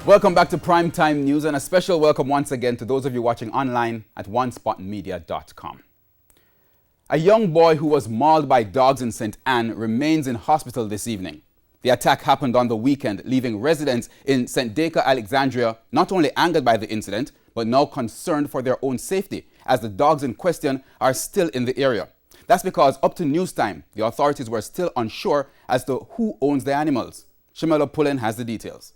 Welcome back to Primetime News, and a special welcome once again to those of you watching online at onespotmedia.com. A young boy who was mauled by dogs in St. Anne remains in hospital this evening. The attack happened on the weekend, leaving residents in St. Deca, Alexandria not only angered by the incident, but now concerned for their own safety, as the dogs in question are still in the area. That's because up to news time, the authorities were still unsure as to who owns the animals. Shamela Pullen has the details.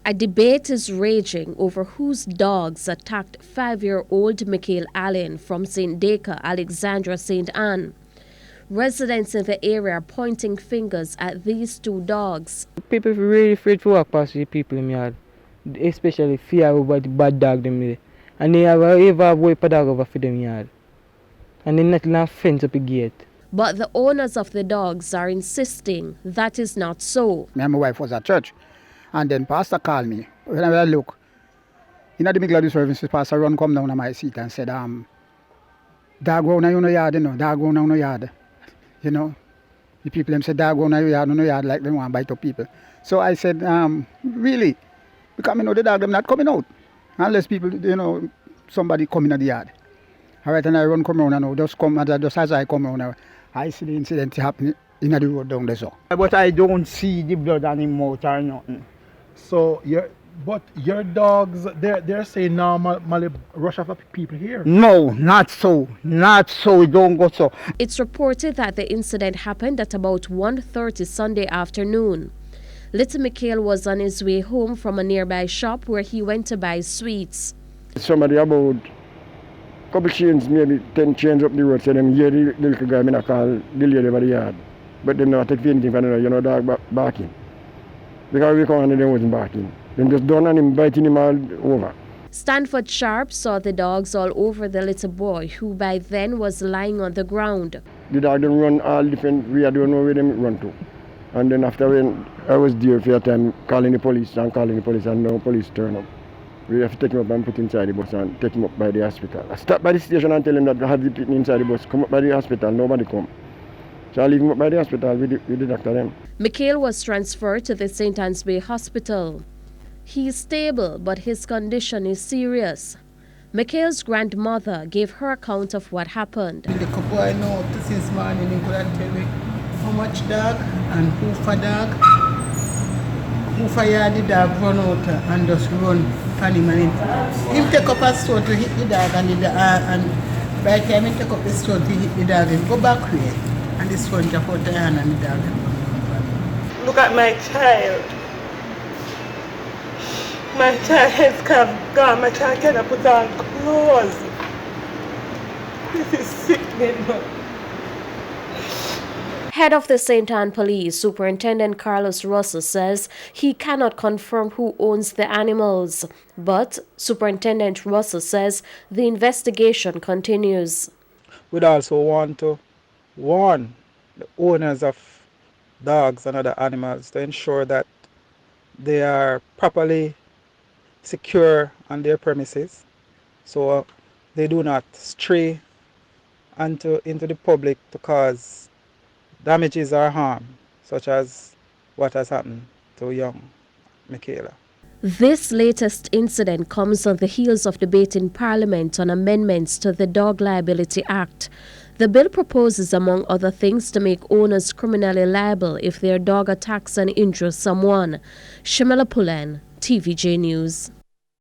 A debate is raging over whose dogs attacked 5-year-old MICKAEL Allen from St. Deca, Alexandria, St. Anne. Residents in the area are pointing fingers at these two dogs. People really afraid to walk past the people in the yard, especially fear about the bad dog them there. And they have a whip a dog over for them yard. And they not fence up a gate. But the owners of the dogs are insisting that is not so. Me and my wife was at church. And then pastor called me. When I look, in the middle of the service, the pastor run come down on my seat and said, dog go in your yard, dog go in your yard. You know, the people them said, dog go in your yard like they want to bite up people. So I said, really? Because the dog them not coming out. Unless people, somebody come in the yard. All right, and I run come around and just as I come around, I see the incident happening in the road down there. So. But I don't see the blood on him mouth or nothing. So your dogs, they're saying normally rush after people here. No, not so. Not so. It don't go so. It's reported that the incident happened at about 1:30 Sunday afternoon. Little MICKAEL was on his way home from a nearby shop where he went to buy sweets. Somebody about a couple chains, maybe 10 chains up the road, said them hear the little guy, I call the lady over the yard. But them not take anything from the dog barking. Because we come and them wasn't barking. Them just done and him biting him all over. Stanford Sharp saw the dogs all over the little boy, who by then was lying on the ground. The dog them run all different way, I don't know where them run to. And then after when I was there for a time calling the police and no police turn up. We have to take him up and put inside the bus and take him up by the hospital. I stopped by the station and tell him that I have the people inside the bus, come up by the hospital, nobody come. So I leave him up by the hospital with the doctor then. MICKAEL was transferred to the St. Anne's Bay Hospital. He is stable, but his condition is serious. MICKAEL's grandmother gave her account of what happened. The couple I know since morning, he could tell me how much dog and who for dog. Who for yard the dog run out and just run on him and him take up a stone to hit the dog and by the time he take up the stone to hit the dog, he go back way. And this one just put the hand on the dog. Look at my child. My child has gone. My child cannot put on clothes. This is sickening. Head of the St. Anne Police, Superintendent Carlos Russell, says he cannot confirm who owns the animals. But Superintendent Russell says the investigation continues. We'd also want to warn the owners of dogs and other animals to ensure that they are properly secure on their premises, so they do not stray into the public to cause damages or harm, such as what has happened to young MICKAEL. This latest incident comes on the heels of debate in Parliament on amendments to the Dog Liability Act. The bill proposes, among other things, to make owners criminally liable if their dog attacks and injures someone. Shamela Pullen, TVJ News.